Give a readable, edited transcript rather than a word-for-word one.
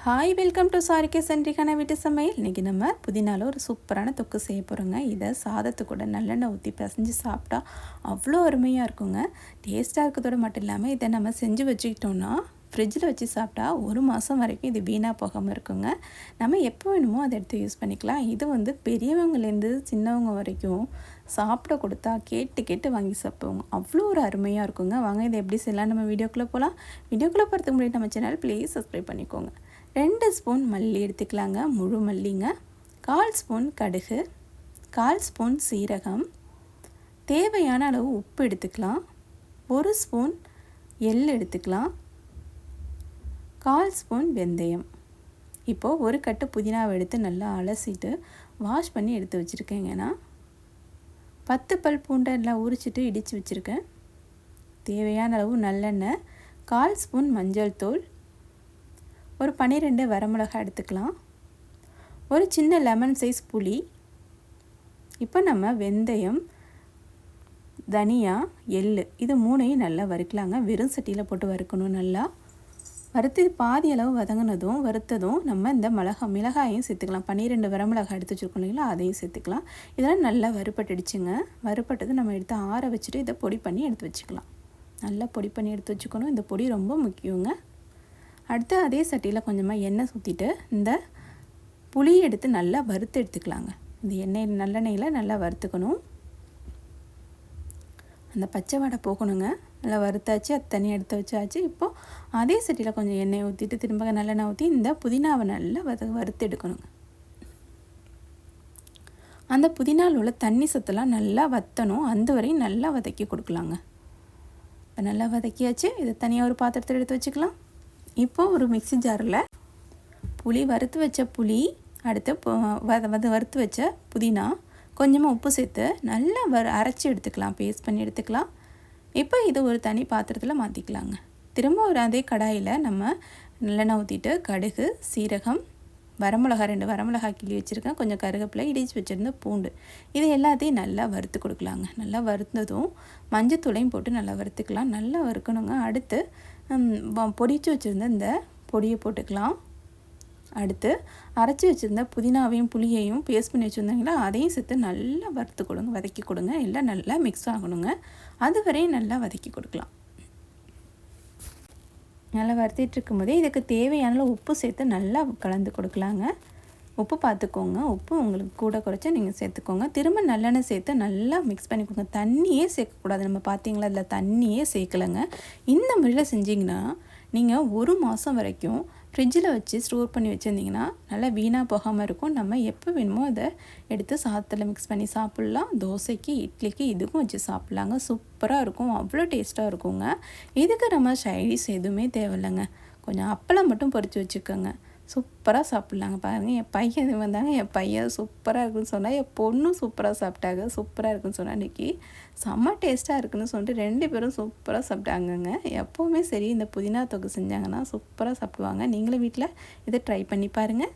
Hi welcome to சாரிக்கே சென்றிக்கான வீட்டு சமையல். இன்றைக்கி நம்ம புதினால ஒரு சூப்பரான தொக்கு செய்ய போகிறோங்க. இதை சாதத்து கூட நல்லெண்ணெய் ஊற்றி பிசைஞ்சு சாப்பிட்டா அவ்வளோ அருமையாக இருக்குங்க. டேஸ்ட்டாக இருக்கிறதோடு மட்டும் இல்லாமல் இதை நம்ம செஞ்சு வச்சுக்கிட்டோன்னா ஃப்ரிட்ஜில் வச்சு சாப்பிட்டா ஒரு மாதம் வரைக்கும் இது வீணாக போகாமல் இருக்குங்க. நம்ம எப்போ வேணுமோ அதை எடுத்து யூஸ் பண்ணிக்கலாம். இது பெரியவங்கலேருந்து சின்னவங்க வரைக்கும் சாப்பிட கொடுத்தா கேட்டு கேட்டு வாங்கி சாப்பிடுவோங்க. அவ்வளோ ஒரு அருமையாக இருக்குங்க. வாங்க இதை எப்படி செய்யலாம் நம்ம வீடியோக்குள்ளே போகலாம். வீடியோக்குள்ளே போகிறதுக்கு முன்னாடி நம்ம சேனல் ப்ளீஸ் சப்ஸ்கிரைப் பண்ணிக்கோங்க. 2 ஸ்பூன் மல்லி எடுத்துக்கலாங்க, முழு மல்லிங்க. 1/4 ஸ்பூன் கடுகு, 1/4 ஸ்பூன் சீரகம், தேவையான அளவு உப்பு எடுத்துக்கலாம். 1 ஸ்பூன் எள் எடுத்துக்கலாம். 1/4 ஸ்பூன் வெந்தயம். இப்போது ஒரு கட்டு புதினாவை எடுத்து நல்லா அலசிட்டு வாஷ் பண்ணி எடுத்து வச்சுருக்கேங்கன்னா 10 பல் பூண்டை எல்லாம் உரிச்சிட்டு இடித்து வச்சுருக்கேன். தேவையான அளவு நல்லெண்ணெய், 1/4 ஸ்பூன் மஞ்சள் தூள், ஒரு 12 வரமிளகாய் எடுத்துக்கலாம். ஒரு சின்ன லெமன் சைஸ் புளி. இப்போ நம்ம வெந்தயம், தனியா, எள் இது மூணையும் நல்லா வறுக்கலாங்க. வெறும் சட்டியில் போட்டு வறுக்கணும். நல்லா வறுத்து பாதி அளவு வதங்கினதும் வறுத்ததும் நம்ம இந்த மிளகாயும் சேர்த்துக்கலாம். 12 வரமிளகாய் எடுத்து வச்சுருக்கோம் இல்லைங்களா, அதையும் சேர்த்துக்கலாம். இதெல்லாம் நல்லா வறுப்பட்டுடுச்சுங்க. வறுப்பட்டது நம்ம எடுத்து ஆற வச்சுட்டு இதை பொடி பண்ணி எடுத்து வச்சுக்கலாம். நல்லா பொடி பண்ணி எடுத்து வச்சுக்கணும். இந்த பொடி ரொம்ப முக்கியங்க. அடுத்து அதே சட்டியில் கொஞ்சமாக எண்ணெய் ஊற்றிட்டு இந்த புளியை எடுத்து நல்லா வறுத்து எடுத்துக்கலாங்க. இந்த நல்லெண்ணெயில் நல்லா வறுத்துக்கணும். அந்த பச்சை வாடை போகணுங்க. நல்லா வறுத்தாச்சு, அது தனியாக எடுத்து வச்சாச்சு. இப்போது அதே சட்டியில் கொஞ்சம் எண்ணெய் ஊற்றிட்டு திரும்ப நல்லெண்ணெய் ஊற்றி இந்த புதினாவை நல்லா வறுத்து எடுக்கணுங்க. அந்த புதினாவில் உள்ள தண்ணி சத்தெல்லாம் நல்லா வற்றணும். அந்த வரையும் நல்லா வதக்கி கொடுக்கலாங்க. இப்போ நல்லா வதக்கியாச்சு. இதை தனியாக ஒரு பாத்திரத்தில் எடுத்து வச்சுக்கலாம். இப்போது ஒரு மிக்ஸி ஜாரில் வறுத்து வச்ச புளி, அடுத்து வறுத்து வச்ச புதினா, கொஞ்சமாக உப்பு சேர்த்து நல்லா அரைச்சி எடுத்துக்கலாம். பேஸ்ட் பண்ணி எடுத்துக்கலாம். இப்போ இது ஒரு தனி பாத்திரத்தில் மாற்றிக்கலாங்க. திரும்ப ஒரு அதே கடாயில் நம்ம நல்லெண்ணெய் ஊற்றிட்டு கடுகு, சீரகம், வரமிளகாய் 2 வரமிளகாய் கிள்ளி வச்சுருக்கேன், கொஞ்சம் கருவேப்பிலை, இடித்து வச்சுருந்த பூண்டு, இது எல்லாத்தையும் நல்லா வறுத்து கொடுக்கலாங்க. நல்லா வறுத்ததும் மஞ்சத்தூளையும் போட்டு நல்லா வறுத்துக்கலாம். நல்லா வறுக்கணுங்க. அடுத்து பொடிச்சு வச்சுருந்த இந்த பொடியை போட்டுக்கலாம். அடுத்து அரைச்சி வச்சுருந்த புதினாவையும் புளியையும் பேஸ்ட் பண்ணி வச்சுருந்தாங்களா, அதையும் சேர்த்து நல்லா வதக்கி கொடுங்க. எல்லாம் நல்லா மிக்ஸ் ஆகணுங்க. அது வரையும் நல்லா வதக்கி கொடுக்கலாம். நல்லா வறுத்திட்டு இருக்கும்போதே இதுக்கு தேவையான உப்பு சேர்த்து நல்லா கலந்து கொடுக்கலாங்க. உப்பு பார்த்துக்கோங்க. உப்பு உங்களுக்கு கூட குறைச்சா நீங்கள் சேர்த்துக்கோங்க. திரும்ப நல்லெண்ணெய் சேர்த்து நல்லா மிக்ஸ் பண்ணி கொடுங்க. தண்ணியே சேர்க்கக்கூடாது. நம்ம பார்த்தீங்களா, அதில் தண்ணியே சேர்க்கலைங்க. இந்த முறையில் செஞ்சிங்கன்னா நீங்கள் ஒரு மாதம் வரைக்கும் ஃப்ரிட்ஜில் வச்சு ஸ்டோர் பண்ணி வச்சுருந்தீங்கன்னா நல்லா வீணாக போகாமல் இருக்கும். நம்ம எப்போ வேணுமோ அதை எடுத்து சாதத்தில் மிக்ஸ் பண்ணி சாப்பிட்லாம். தோசைக்கு, இட்லிக்கு இதுக்கும் வச்சு சாப்பிட்லாங்க. சூப்பராக இருக்கும். அவ்வளோ டேஸ்ட்டாக இருக்குங்க. இதுக்கு நம்ம சைடிஷ் எதுவுமே தேவையில்லைங்க. கொஞ்சம் அப்பளம் மட்டும் பொரித்து வச்சுக்கோங்க. சூப்பராக சாப்பிட்லாங்க. பாருங்கள், என் பையன் வந்தாங்க. என் பையன் சூப்பராக இருக்குன்னு சொன்னால், என் பொண்ணும் சூப்பராக சாப்பிட்டாங்க. சூப்பராக இருக்குன்னு சொன்னால் இன்றைக்கி செம்ம டேஸ்ட்டாக இருக்குன்னு சொல்லிட்டு 2 பேரும் சூப்பராக சாப்பிட்டாங்கங்க. எப்போவுமே சரி இந்த புதினா தொக்கு செஞ்சாங்கன்னா சூப்பராக சாப்பிடுவாங்க. நீங்களும் வீட்டில் இதை ட்ரை பண்ணி பாருங்கள்.